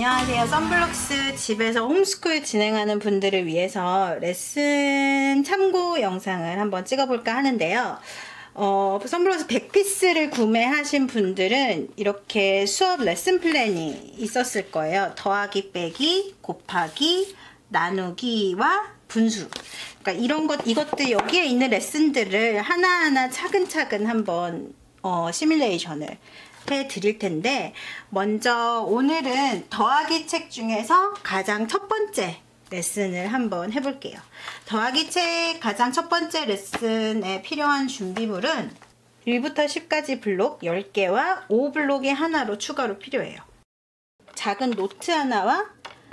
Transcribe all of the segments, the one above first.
안녕하세요. 썬블록스 집에서 홈스쿨 진행하는 분들을 위해서 레슨 참고 영상을 한번 찍어볼까 하는데요. 썬블록스 100피스를 구매하신 분들은 이렇게 수업 레슨 플랜이 있었을 거예요. 더하기, 빼기, 곱하기, 나누기와 분수. 그러니까 이것들 여기에 있는 레슨들을 하나하나 차근차근 한번 시뮬레이션을 해 드릴 텐데, 먼저 오늘은 더하기 책 중에서 가장 첫 번째 레슨을 한번 해볼게요. 더하기 책 가장 첫 번째 레슨에 필요한 준비물은 1부터 10까지 블록 10개와 5블록이 하나로 추가로 필요해요. 작은 노트 하나와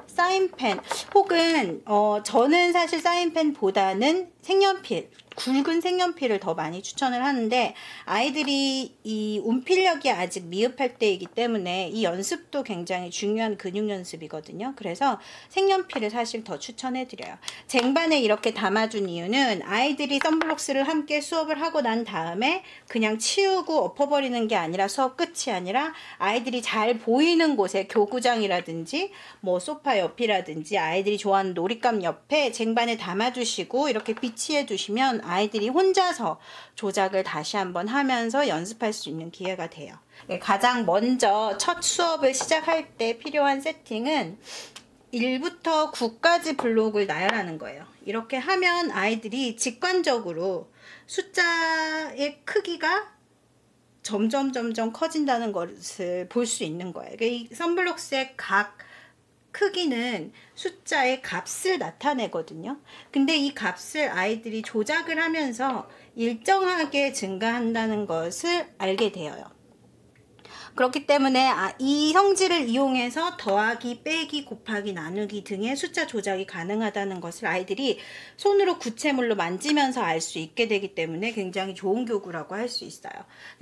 사인펜, 혹은 저는 사실 사인펜보다는 색연필, 굵은 색연필을 더 많이 추천을 하는데, 아이들이 이 운필력이 아직 미흡할 때이기 때문에 이 연습도 굉장히 중요한 근육 연습이거든요. 그래서 색연필을 사실 더 추천해 드려요. 쟁반에 이렇게 담아준 이유는 아이들이 썬블록스를 함께 수업을 하고 난 다음에 그냥 치우고 엎어버리는 게 아니라, 수업 끝이 아니라 아이들이 잘 보이는 곳에, 교구장이라든지 뭐 소파 옆이라든지 아이들이 좋아하는 놀잇감 옆에 쟁반에 담아주시고 이렇게 비치해 주시면 아이들이 혼자서 조작을 다시 한번 하면서 연습할 수 있는 기회가 돼요. 가장 먼저 첫 수업을 시작할 때 필요한 세팅은 1부터 9까지 블록을 나열하는 거예요. 이렇게 하면 아이들이 직관적으로 숫자의 크기가 점점 커진다는 것을 볼 수 있는 거예요. 이 썬블록스의 각 크기는 숫자의 값을 나타내거든요. 근데 이 값을 아이들이 조작을 하면서 일정하게 증가한다는 것을 알게 되어요. 그렇기 때문에 이 성질을 이용해서 더하기, 빼기, 곱하기, 나누기 등의 숫자 조작이 가능하다는 것을 아이들이 손으로 구체물로 만지면서 알 수 있게 되기 때문에 굉장히 좋은 교구라고 할 수 있어요.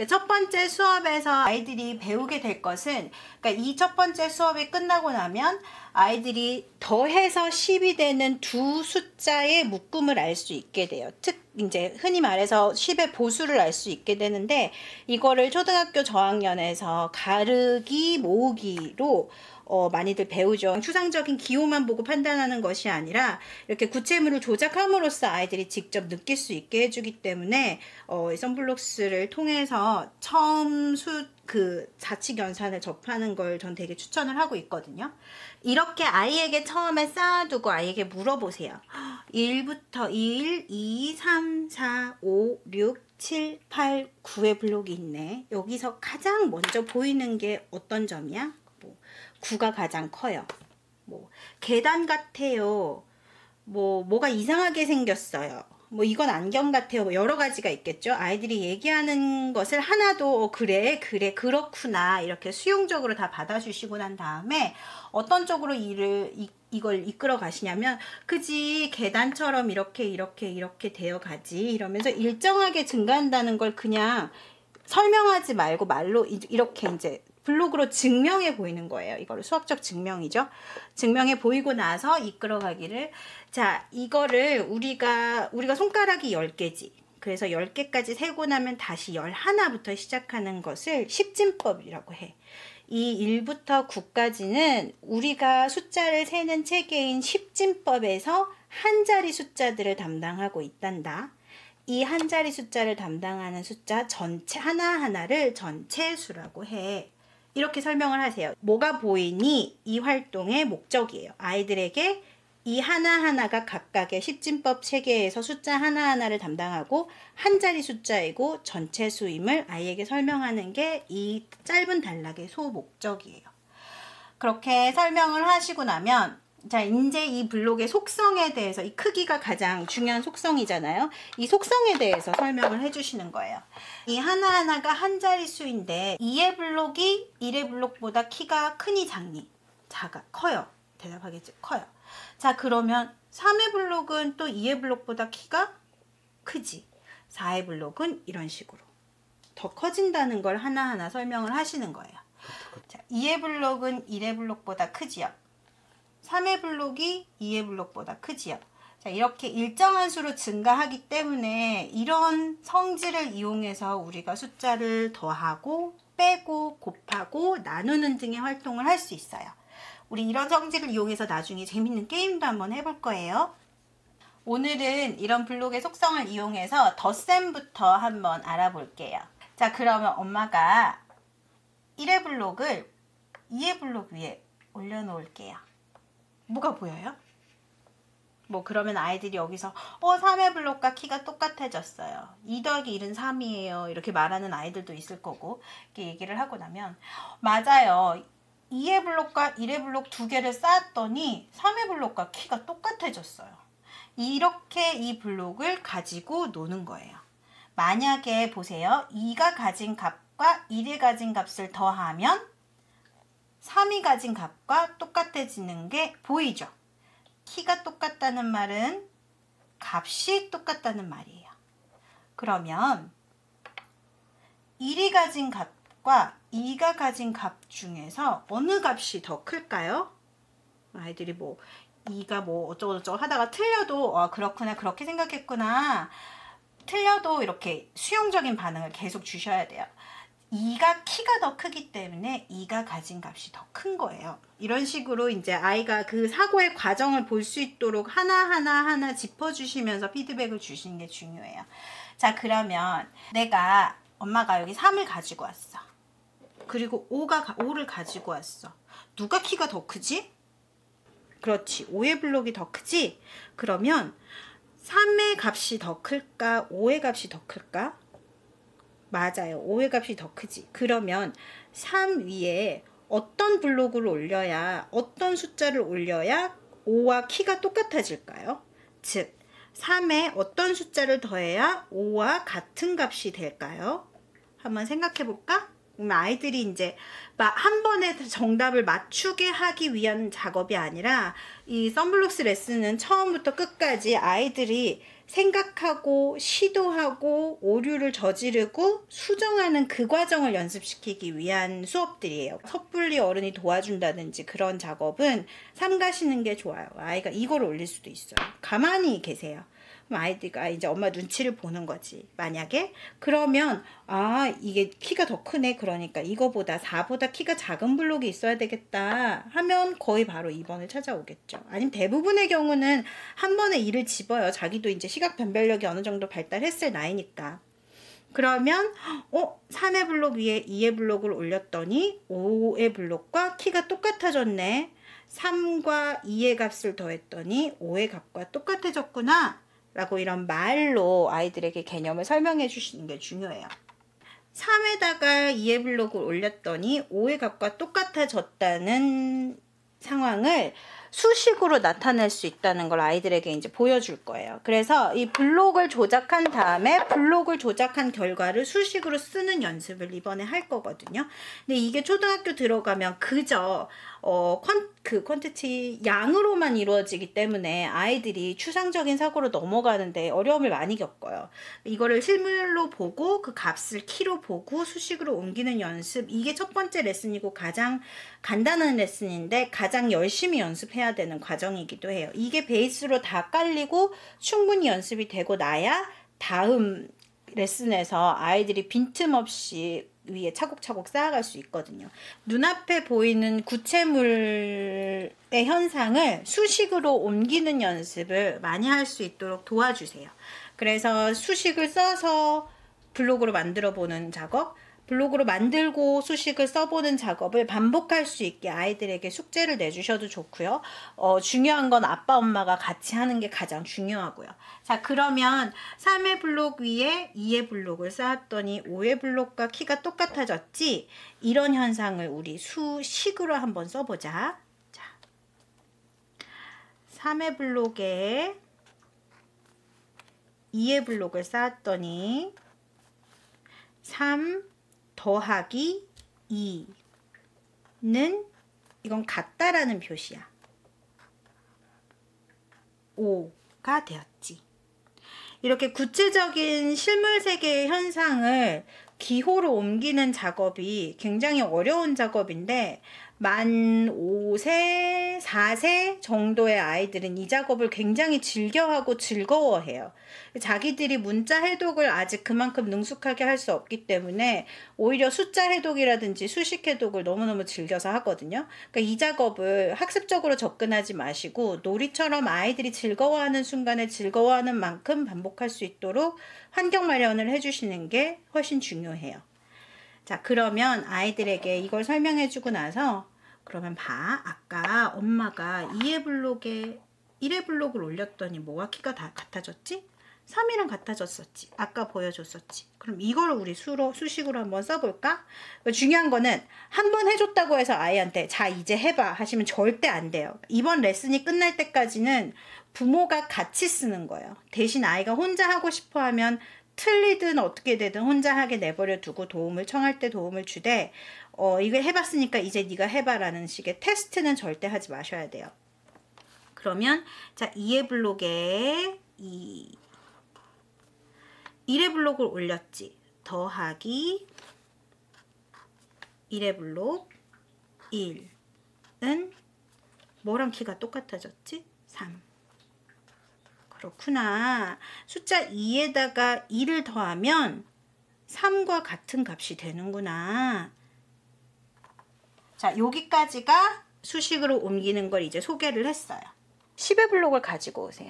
첫 번째 수업에서 아이들이 배우게 될 것은, 그러니까 이 첫 번째 수업이 끝나고 나면 아이들이 더해서 10이 되는 두 숫자의 묶음을 알 수 있게 돼요. 이제 흔히 말해서 10의 보수를 알 수 있게 되는데, 이거를 초등학교 저학년에서 가르기, 모으기로 많이들 배우죠. 추상적인 기호만 보고 판단하는 것이 아니라 이렇게 구체물을 조작함으로써 아이들이 직접 느낄 수 있게 해주기 때문에 썬블록스를 통해서 처음 자치견산을 접하는 걸 전 되게 추천을 하고 있거든요. 이렇게 아이에게 처음에 쌓아두고 아이에게 물어보세요. 1부터 1, 2, 3, 4, 5, 6, 7, 8, 9의 블록이 있네. 여기서 가장 먼저 보이는 게 어떤 점이야? 9가 가장 커요. 계단 같아요. 뭐가 이상하게 생겼어요. 이건 안경 같아요. 여러 가지가 있겠죠. 아이들이 얘기하는 것을 하나도 그래 그렇구나 이렇게 수용적으로 다 받아주시고 난 다음에 어떤 쪽으로 이걸 이끌어 가시냐면, 그지, 계단처럼 이렇게 되어 가지, 이러면서 일정하게 증가한다는 걸 그냥 설명하지 말고 말로 이렇게 이제 블록으로 증명해 보이는 거예요. 이거를 수학적 증명이죠. 증명해 보이고 나서 이끌어 가기를, 자, 이거를 우리가 손가락이 10개지. 그래서 10개까지 세고 나면 다시 11부터 시작하는 것을 십진법이라고 해. 이 1부터 9까지는 우리가 숫자를 세는 체계인 십진법에서 한 자리 숫자들을 담당하고 있단다. 이 한 자리 숫자를 담당하는 숫자 전체 하나하나를 전체수라고 해. 이렇게 설명을 하세요. 뭐가 보이니? 이 활동의 목적이에요. 아이들에게 이 하나하나가 각각의 십진법 체계에서 숫자 하나하나를 담당하고 한 자리 숫자이고 전체수임을 아이에게 설명하는 게 이 짧은 단락의 소목적이에요. 그렇게 설명을 하시고 나면, 자, 이제 이 블록의 속성에 대해서, 이 크기가 가장 중요한 속성이잖아요. 이 속성에 대해서 설명을 해주시는 거예요. 이 하나하나가 한 자릿수인데 2의 블록이 1의 블록보다 키가 크니 작니? 작아. 커요. 대답하겠지. 커요. 자, 그러면 3의 블록은 또 2의 블록보다 키가 크지. 4의 블록은 이런 식으로 더 커진다는 걸 하나하나 설명을 하시는 거예요. 자, 2의 블록은 1의 블록보다 크지요. 3의 블록이 2의 블록보다 크지요. 자, 이렇게 일정한 수로 증가하기 때문에 이런 성질을 이용해서 우리가 숫자를 더하고 빼고 곱하고 나누는 등의 활동을 할 수 있어요. 우리 이런 성질을 이용해서 나중에 재밌는 게임도 한번 해볼 거예요. 오늘은 이런 블록의 속성을 이용해서 덧셈부터 한번 알아볼게요. 자, 그러면 엄마가 1의 블록을 2의 블록 위에 올려놓을게요. 뭐가 보여요? 뭐 그러면 아이들이 여기서 3의 블록과 키가 똑같아졌어요. 2 더하기 1은 3이에요. 이렇게 말하는 아이들도 있을 거고, 이렇게 얘기를 하고 나면 맞아요. 2의 블록과 1의 블록 두 개를 쌓았더니 3의 블록과 키가 똑같아졌어요. 이렇게 이 블록을 가지고 노는 거예요. 만약에 보세요. 2가 가진 값과 1이 가진 값을 더하면 3이 가진 값과 똑같아지는 게 보이죠? 키가 똑같다는 말은 값이 똑같다는 말이에요. 그러면 1이 가진 값과 2가 가진 값 중에서 어느 값이 더 클까요? 아이들이 뭐 2가 뭐 어쩌고저쩌고 하다가 틀려도 그렇구나, 그렇게 생각했구나, 틀려도 이렇게 수용적인 반응을 계속 주셔야 돼요. 2가 키가 더 크기 때문에 2가 가진 값이 더 큰 거예요. 이런 식으로 이제 아이가 그 사고의 과정을 볼 수 있도록 하나하나 짚어주시면서 피드백을 주시는 게 중요해요. 자, 그러면 엄마가 여기 3을 가지고 왔어. 그리고 5를 가지고 왔어. 누가 키가 더 크지? 그렇지, 5의 블록이 더 크지? 그러면 3의 값이 더 클까? 5의 값이 더 클까? 맞아요. 5의 값이 더 크지. 그러면 3 위에 어떤 블록을 올려야, 어떤 숫자를 올려야 5와 키가 똑같아질까요? 즉, 3에 어떤 숫자를 더해야 5와 같은 값이 될까요? 한번 생각해 볼까? 아이들이 이제 한 번에 정답을 맞추게 하기 위한 작업이 아니라, 이 썬블록스 레슨은 처음부터 끝까지 아이들이 생각하고 시도하고 오류를 저지르고 수정하는 그 과정을 연습시키기 위한 수업들이에요. 섣불리 어른이 도와준다든지 그런 작업은 삼가시는 게 좋아요. 아이가 이걸 올릴 수도 있어요. 가만히 계세요. 그럼 아이들가 이제 엄마 눈치를 보는 거지. 만약에 그러면 이게 키가 더 크네, 그러니까 이거보다 4보다 키가 작은 블록이 있어야 되겠다 하면 거의 바로 2번을 찾아오겠죠. 아니면 대부분의 경우는 한 번에 2를 집어요. 자기도 이제 시각 변별력이 어느 정도 발달했을 나이니까. 그러면 3의 블록 위에 2의 블록을 올렸더니 5의 블록과 키가 똑같아졌네. 3과 2의 값을 더했더니 5의 값과 똑같아졌구나 라고, 이런 말로 아이들에게 개념을 설명해 주시는 게 중요해요. 3에다가 2의 블록을 올렸더니 5의 값과 똑같아졌다는 상황을 수식으로 나타낼 수 있다는 걸 아이들에게 이제 보여줄 거예요. 그래서 이 블록을 조작한 다음에 블록을 조작한 결과를 수식으로 쓰는 연습을 이번에 할 거거든요. 근데 이게 초등학교 들어가면 그저 퀀티티 양으로만 이루어지기 때문에 아이들이 추상적인 사고로 넘어가는데 어려움을 많이 겪어요. 이거를 실물로 보고 그 값을 키로 보고 수식으로 옮기는 연습, 이게 첫 번째 레슨이고 가장 간단한 레슨인데 가장 열심히 연습해야 되는 과정이기도 해요. 이게 베이스로 다 깔리고 충분히 연습이 되고 나야 다음 레슨에서 아이들이 빈틈없이 위에 차곡차곡 쌓아갈 수 있거든요. 눈앞에 보이는 구체물의 현상을 수식으로 옮기는 연습을 많이 할 수 있도록 도와주세요. 그래서 수식을 써서 블록으로 만들어 보는 작업, 블록으로 만들고 수식을 써보는 작업을 반복할 수 있게 아이들에게 숙제를 내주셔도 좋고요. 중요한 건 아빠 엄마가 같이 하는 게 가장 중요하고요. 자, 그러면 3의 블록 위에 2의 블록을 쌓았더니 5의 블록과 키가 똑같아졌지? 이런 현상을 우리 수식으로 한번 써보자. 자, 3의 블록에 2의 블록을 쌓았더니 3 더하기 2는 이건 같다라는 표시야. 5가 되었지. 이렇게 구체적인 실물 세계의 현상을 기호로 옮기는 작업이 굉장히 어려운 작업인데 만 5세, 4세 정도의 아이들은 이 작업을 굉장히 즐겨하고 즐거워해요. 자기들이 문자 해독을 아직 그만큼 능숙하게 할 수 없기 때문에 오히려 숫자 해독이라든지 수식 해독을 너무너무 즐겨서 하거든요. 그러니까 이 작업을 학습적으로 접근하지 마시고 놀이처럼 아이들이 즐거워하는 순간에 즐거워하는 만큼 반복할 수 있도록 환경 마련을 해주시는 게 훨씬 중요해요. 자, 그러면 아이들에게 이걸 설명해주고 나서 그러면 봐. 아까 엄마가 2회 블록에 1회 블록을 올렸더니 뭐가 키가 다 같아졌지? 3이랑 같아졌었지. 아까 보여줬었지. 그럼 이걸 우리 수식으로 한번 써볼까? 중요한 거는 한 번 해줬다고 해서 아이한테 자 이제 해봐 하시면 절대 안 돼요. 이번 레슨이 끝날 때까지는 부모가 같이 쓰는 거예요. 대신 아이가 혼자 하고 싶어 하면 틀리든 어떻게 되든 혼자 하게 내버려 두고 도움을 청할 때 도움을 주되 이거 해봤으니까 이제 네가 해봐라는 식의 테스트는 절대 하지 마셔야 돼요. 그러면 자 2회 블록에 1회 블록을 올렸지. 더하기 1회 블록 1은 뭐랑 키가 똑같아졌지? 3. 그렇구나. 숫자 2에다가 2를 더하면 3과 같은 값이 되는구나. 자, 여기까지가 수식으로 옮기는 걸 이제 소개를 했어요. 10의 블록을 가지고 오세요.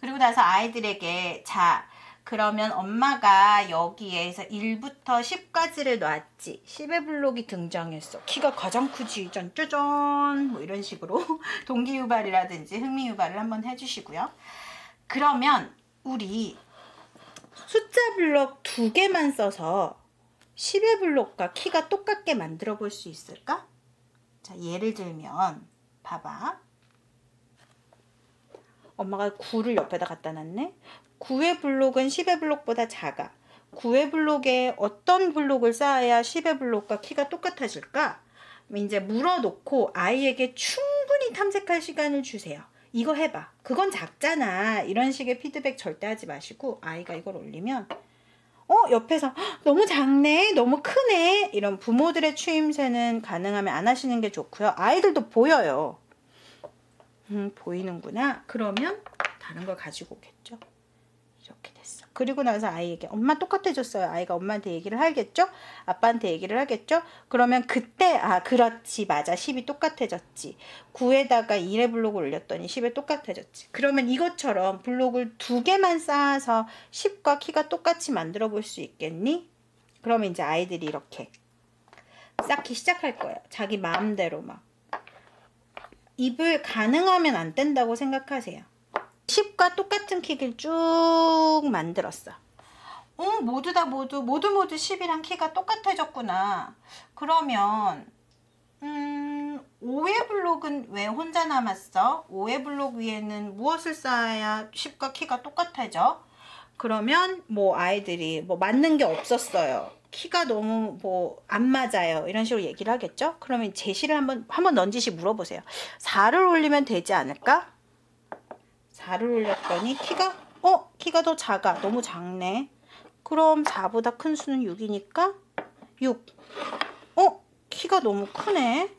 그리고 나서 아이들에게 자, 그러면 엄마가 여기에서 1부터 10까지를 놨지. 10의 블록이 등장했어. 키가 가장 크지. 짠짜잔. 뭐 이런 식으로 동기유발이라든지 흥미유발을 한번 해주시고요. 그러면 우리 숫자 블록 2개만 써서 10의 블록과 키가 똑같게 만들어 볼 수 있을까? 자, 예를 들면 봐봐. 엄마가 9를 옆에다 갖다 놨네. 9의 블록은 10의 블록보다 작아. 9의 블록에 어떤 블록을 쌓아야 10의 블록과 키가 똑같아질까? 이제 물어놓고 아이에게 충분히 탐색할 시간을 주세요. 이거 해봐. 그건 작잖아. 이런 식의 피드백 절대 하지 마시고 아이가 이걸 올리면 옆에서 너무 작네, 너무 크네 이런 부모들의 추임새는 가능하면 안 하시는 게 좋고요. 아이들도 보여요. 보이는구나. 그러면 다른 걸 가지고 오겠죠. 이렇게 됐어. 그리고 나서 아이에게 엄마 똑같아졌어요. 아이가 엄마한테 얘기를 하겠죠. 아빠한테 얘기를 하겠죠. 그러면 그때 그렇지 맞아 10이 똑같아졌지. 9에다가 1의 블록을 올렸더니 10에 똑같아졌지. 그러면 이것처럼 블록을 2개만 쌓아서 10과 키가 똑같이 만들어 볼 수 있겠니? 그러면 이제 아이들이 이렇게 쌓기 시작할 거예요. 자기 마음대로 막. 입을 가능하면 안 뗀다고 생각하세요. 10과 똑같은 키를 쭉 만들었어. 모두 10이랑 키가 똑같아졌구나. 그러면 5의 블록은 왜 혼자 남았어? 5의 블록 위에는 무엇을 쌓아야 10과 키가 똑같아져? 그러면 뭐 아이들이 뭐 맞는 게 없었어요. 키가 너무 뭐 안 맞아요. 이런 식으로 얘기를 하겠죠? 그러면 제시를 한번 넌지시 물어보세요. 4를 올리면 되지 않을까? 4를 올렸더니 키가 더 작아. 너무 작네. 그럼 4보다 큰 수는 6이니까 6. 키가 너무 크네.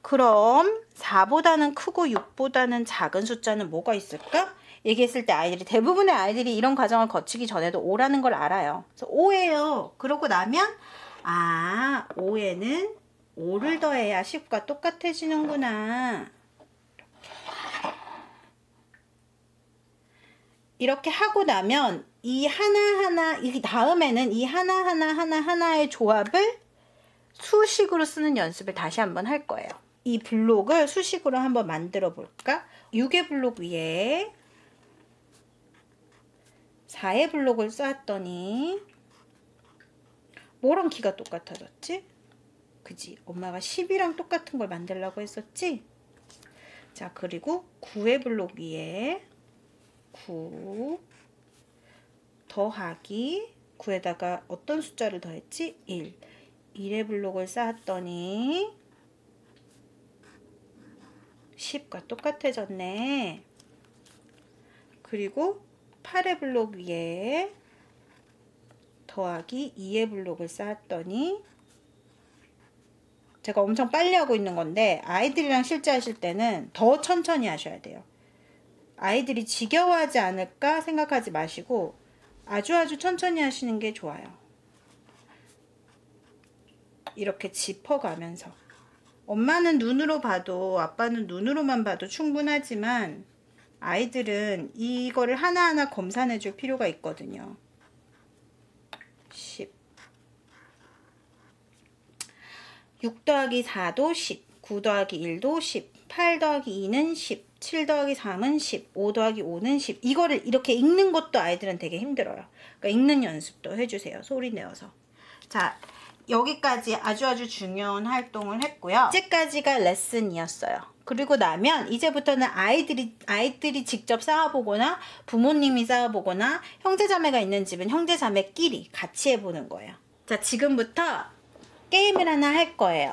그럼 4보다는 크고 6보다는 작은 숫자는 뭐가 있을까? 얘기했을 때 대부분의 아이들이 이런 과정을 거치기 전에도 5라는 걸 알아요. 그래서 5예요. 그러고 나면 5에는 5를 더해야 10과 똑같아지는구나. 이렇게 하고 나면 이 다음에는 이 하나하나의 조합을 수식으로 쓰는 연습을 다시 한번 할 거예요. 이 블록을 수식으로 한번 만들어 볼까? 6의 블록 위에 4의 블록을 쌓았더니 뭐랑 키가 똑같아졌지? 그지? 엄마가 10이랑 똑같은 걸 만들려고 했었지? 자, 그리고 9의 블록 위에 9 더하기 9에다가 어떤 숫자를 더했지? 1. 1의 블록을 쌓았더니 10과 똑같아졌네. 그리고 8의 블록 위에 더하기 2의 블록을 쌓았더니 제가 엄청 빨리 하고 있는 건데 아이들이랑 실제 하실 때는 더 천천히 하셔야 돼요. 아이들이 지겨워하지 않을까 생각하지 마시고 아주 천천히 하시는 게 좋아요. 이렇게 짚어가면서. 엄마는 눈으로 봐도 아빠는 눈으로만 봐도 충분하지만 아이들은 이거를 하나하나 검사해 줄 필요가 있거든요. 10 6 더하기 4도 10 9 더하기 1도 10 8 더하기 2는 10 7 더하기 3은 10 5 더하기 5는 10 이거를 이렇게 읽는 것도 아이들은 되게 힘들어요. 그러니까 읽는 연습도 해주세요. 소리 내어서. 자, 여기까지 아주 중요한 활동을 했고요. 이제까지가 레슨이었어요. 그리고 나면 이제부터는 아이들이 직접 쌓아보거나 부모님이 쌓아보거나 형제자매가 있는 집은 형제자매끼리 같이 해보는 거예요. 자, 지금부터 게임을 하나 할 거예요.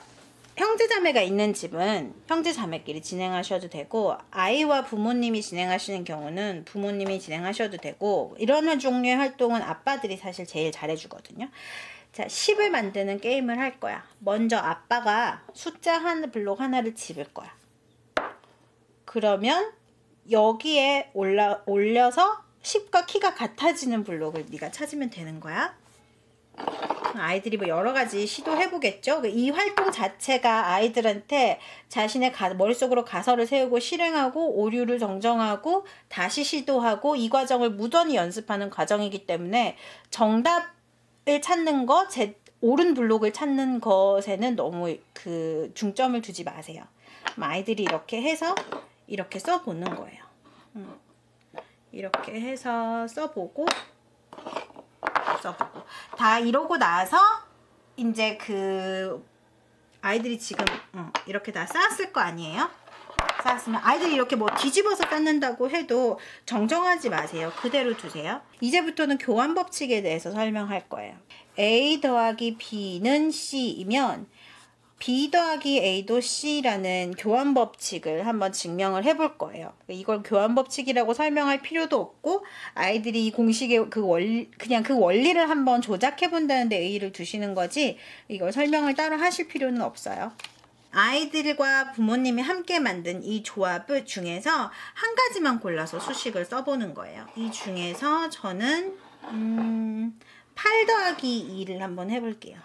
형제자매가 있는 집은 형제자매끼리 진행하셔도 되고 아이와 부모님이 진행하시는 경우는 부모님이 진행하셔도 되고 이런 종류의 활동은 아빠들이 사실 제일 잘해주거든요. 자, 10을 만드는 게임을 할 거야. 먼저 아빠가 숫자 한 블록 하나를 집을 거야. 그러면 여기에 올려서 10과 키가 같아지는 블록을 네가 찾으면 되는 거야. 아이들이 뭐 여러 가지 시도해보겠죠. 이 활동 자체가 아이들한테 자신의 머릿속으로 가설을 세우고 실행하고 오류를 정정하고 다시 시도하고 이 과정을 무던히 연습하는 과정이기 때문에 정답을 찾는 거, 옳은 블록을 찾는 것에는 너무 중점을 두지 마세요. 아이들이 이렇게 해서 이렇게 써보는 거예요. 이렇게 해서 써보고 다 이러고 나서 이제 아이들이 지금 이렇게 다 쌓았을 거 아니에요? 쌓았으면 아이들이 이렇게 뭐 뒤집어서 쌓는다고 해도 정정하지 마세요. 그대로 두세요. 이제부터는 교환 법칙에 대해서 설명할 거예요. A 더하기 B는 C이면 B 더하기 A도 C라는 교환 법칙을 한번 증명을 해볼 거예요. 이걸 교환 법칙이라고 설명할 필요도 없고 아이들이 이 공식의 그냥 그 원리를 한번 조작해 본다는 데 의의를 두시는 거지 이걸 설명을 따로 하실 필요는 없어요. 아이들과 부모님이 함께 만든 이 조합 중에서 한 가지만 골라서 수식을 써보는 거예요. 이 중에서 저는 8 더하기 2를 한번 해볼게요.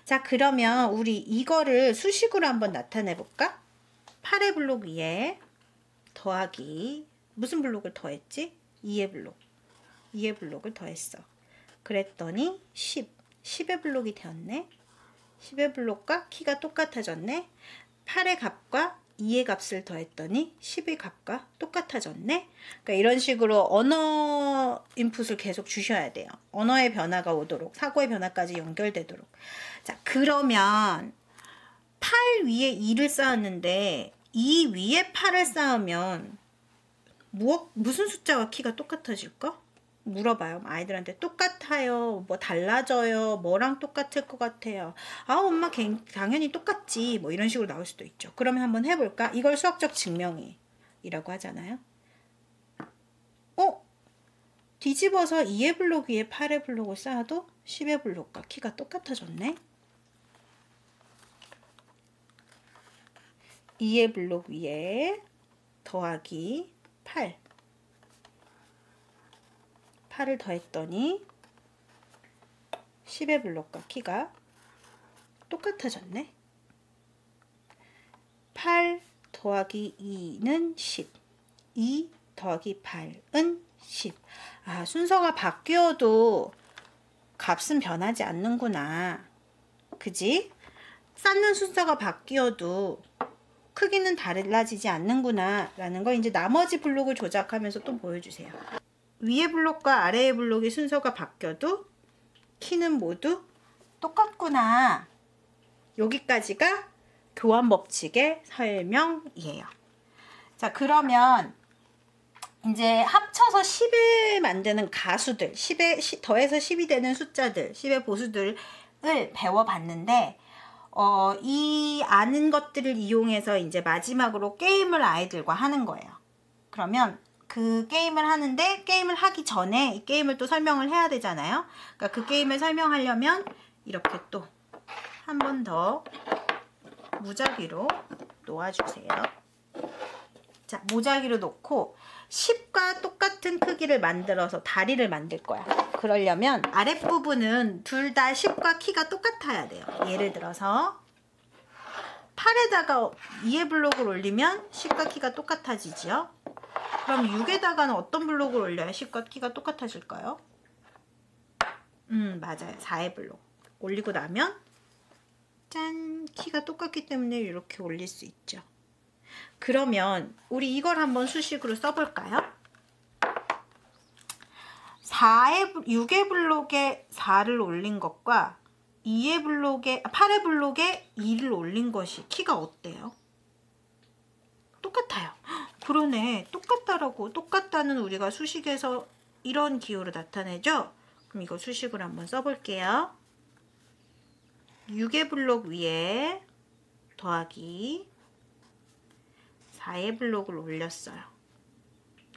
자, 그러면 우리 이거를 수식으로 한번 나타내 볼까? 8의 블록 위에 더하기 무슨 블록을 더했지? 2의 블록을 더했어. 그랬더니 10의 블록이 되었네. 10의 블록과 키가 똑같아졌네. 8의 값과 2의 값을 더했더니 10의 값과 똑같아졌네. 그러니까 이런 식으로 언어 인풋을 계속 주셔야 돼요. 언어의 변화가 오도록, 사고의 변화까지 연결되도록. 자, 그러면 8 위에 2를 쌓았는데 2 위에 8을 쌓으면 무슨 숫자와 키가 똑같아질까? 물어봐요. 아이들한테 똑같아요. 뭐 달라져요. 뭐랑 똑같을 것 같아요. 아, 엄마 당연히 똑같지. 뭐 이런 식으로 나올 수도 있죠. 그러면 한번 해볼까? 이걸 수학적 증명이라고 하잖아요. 뒤집어서 2의 블록 위에 8의 블록을 쌓아도 10의 블록과 키가 똑같아졌네. 2의 블록 위에 더하기 8을 더했더니 10의 블록과 키가 똑같아졌네. 8 더하기 2는 10, 2 더하기 8은 10. 아, 순서가 바뀌어도 값은 변하지 않는구나. 그지? 쌓는 순서가 바뀌어도 크기는 달라지지 않는구나 라는 걸 이제 나머지 블록을 조작하면서 또 보여주세요. 위의 블록과 아래의 블록의 순서가 바뀌어도 키는 모두 똑같구나. 여기까지가 교환 법칙의 설명이에요. 자, 그러면 이제 합쳐서 10을 만드는 가수들, 더해서 10이 되는 숫자들, 10의 보수들을 배워봤는데 이 아는 것들을 이용해서 이제 마지막으로 게임을 아이들과 하는 거예요. 그러면 그 게임을 하는데 게임을 하기 전에 이 게임을 또 설명을 해야 되잖아요. 그러니까 그 게임을 설명하려면 이렇게 또 한 번 더 무작위로 놓아주세요. 자, 무작위로 놓고 10과 똑같은 크기를 만들어서 다리를 만들 거야. 그러려면 아랫부분은 둘 다 10과 키가 똑같아야 돼요. 예를 들어서 8에다가 2의 블록을 올리면 10과 키가 똑같아지죠. 그럼 6에다가는 어떤 블록을 올려야 10과 키가 똑같아질까요? 맞아요. 4의 블록 올리고 나면 짠! 키가 똑같기 때문에 이렇게 올릴 수 있죠. 그러면 우리 이걸 한번 수식으로 써볼까요? 6의 블록에 4를 올린 것과 8의 블록에 2를 올린 것이 키가 어때요? 똑같아요. 그러네. 똑같다는 우리가 수식에서 이런 기호로 나타내죠? 그럼 이거 수식으로 한번 써볼게요. 6의 블록 위에 더하기 4의 블록을 올렸어요.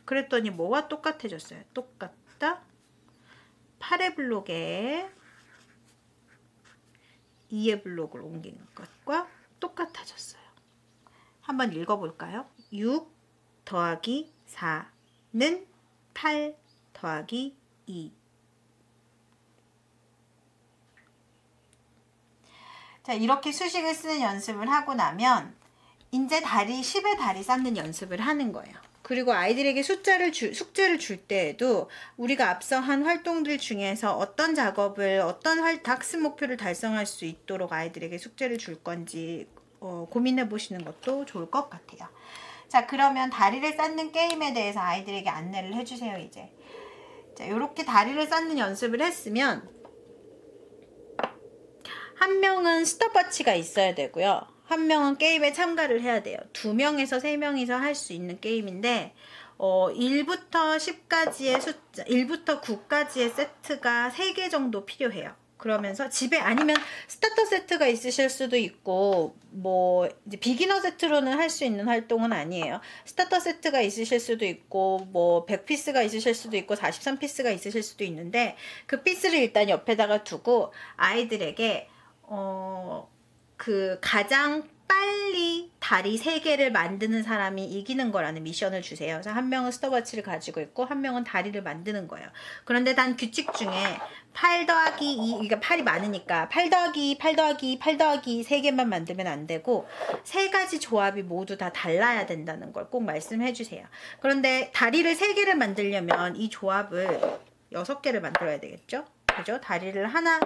그랬더니 뭐와 똑같아졌어요? 똑같다. 8의 블록에 2의 블록을 옮긴 것과 똑같아졌어요. 한번 읽어볼까요? 6 더하기 4는 8 더하기 2. 자, 이렇게 수식을 쓰는 연습을 하고 나면 이제 10의 다리 쌓는 연습을 하는 거예요. 그리고 아이들에게 숙제를 줄 때에도 우리가 앞서 한 활동들 중에서 어떤 작업을 어떤 학습 목표를 달성할 수 있도록 아이들에게 숙제를 줄 건지 고민해 보시는 것도 좋을 것 같아요. 자, 그러면 다리를 쌓는 게임에 대해서 아이들에게 안내를 해주세요. 이제 자, 이렇게 다리를 쌓는 연습을 했으면 한 명은 스톱워치가 있어야 되고요. 한 명은 게임에 참가를 해야 돼요. 2명에서 3명이서 할 수 있는 게임인데 1부터 10까지의 숫자, 1부터 9까지의 세트가 3개 정도 필요해요. 그러면서 집에 아니면 스타터 세트가 있으실 수도 있고 뭐 이제 비기너 세트로는 할 수 있는 활동은 아니에요. 스타터 세트가 있으실 수도 있고 뭐 100피스가 있으실 수도 있고 43피스가 있으실 수도 있는데 그 피스를 일단 옆에다가 두고 아이들에게 그 가장 빨리 다리 3개를 만드는 사람이 이기는 거라는 미션을 주세요. 그래서 한 명은 스톱워치를 가지고 있고 한 명은 다리를 만드는 거예요. 그런데 단 규칙 중에 8 더하기 2, 그러니까 8이 많으니까 8 더하기 2, 8 더하기 2, 8 더하기 3개만 만들면 안 되고 3가지 조합이 모두 다 달라야 된다는 걸 꼭 말씀해 주세요. 그런데 다리를 3개를 만들려면 이 조합을 6개를 만들어야 되겠죠? 그죠? 다리를 하나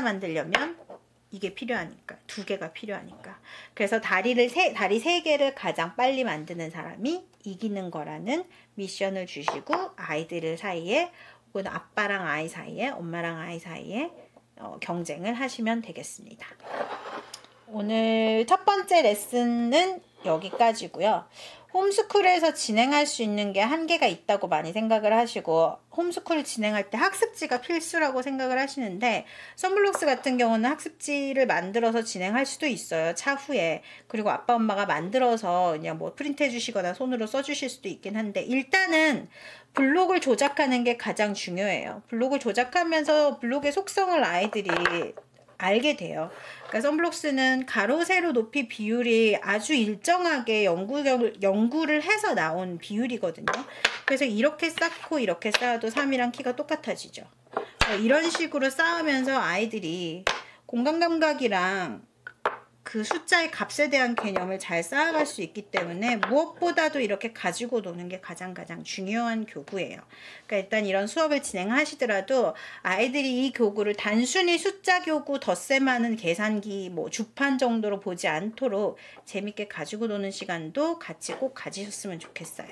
만들려면 이게 필요하니까 2개가 필요하니까 그래서 다리 3개를 가장 빨리 만드는 사람이 이기는 거라는 미션을 주시고 아이들 사이에 혹은 아빠랑 아이 사이에 엄마랑 아이 사이에 경쟁을 하시면 되겠습니다. 오늘 첫 번째 레슨은 여기까지고요. 홈스쿨에서 진행할 수 있는 게 한계가 있다고 많이 생각을 하시고 홈스쿨을 진행할 때 학습지가 필수라고 생각을 하시는데 썬블록스 같은 경우는 학습지를 만들어서 진행할 수도 있어요. 차후에. 그리고 아빠 엄마가 만들어서 그냥 뭐 프린트 해주시거나 손으로 써주실 수도 있긴 한데 일단은 블록을 조작하는 게 가장 중요해요. 블록을 조작하면서 블록의 속성을 아이들이 알게 돼요. 그러니까 썬블록스는 가로 세로 높이 비율이 아주 일정하게 연구를 해서 나온 비율이거든요. 그래서 이렇게 쌓고 이렇게 쌓아도 3이랑 키가 똑같아지죠. 이런 식으로 쌓으면서 아이들이 공간 감각이랑 그 숫자의 값에 대한 개념을 잘 쌓아갈 수 있기 때문에 무엇보다도 이렇게 가지고 노는 게 가장 중요한 교구예요. 그러니까 일단 이런 수업을 진행하시더라도 아이들이 이 교구를 단순히 숫자 교구, 덧셈 많은 계산기, 뭐 주판 정도로 보지 않도록 재밌게 가지고 노는 시간도 같이 꼭 가지셨으면 좋겠어요.